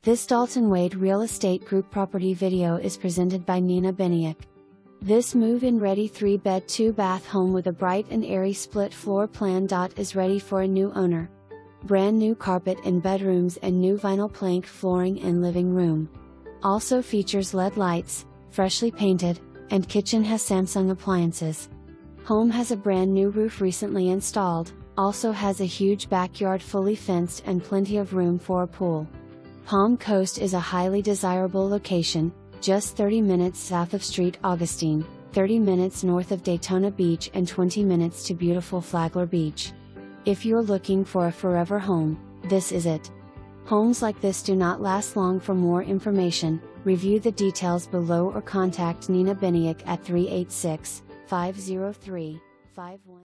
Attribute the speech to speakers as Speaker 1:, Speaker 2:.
Speaker 1: This Dalton Wade Real Estate Group property video is presented by Nina Beniak. This move-in ready 3-bed 2-bath home with a bright and airy split floor plan. Is ready for a new owner. Brand new carpet in bedrooms and new vinyl plank flooring in living room. Also features LED lights, freshly painted, and kitchen has Samsung appliances. Home has a brand new roof recently installed, also has a huge backyard fully fenced and plenty of room for a pool. Palm Coast is a highly desirable location, just 30 minutes south of St Augustine, 30 minutes north of Daytona Beach and 20 minutes to beautiful Flagler Beach. If you're looking for a forever home, this is it. Homes like this do not last long. For more information, review the details below or contact Nina Beniak at 386-503-51.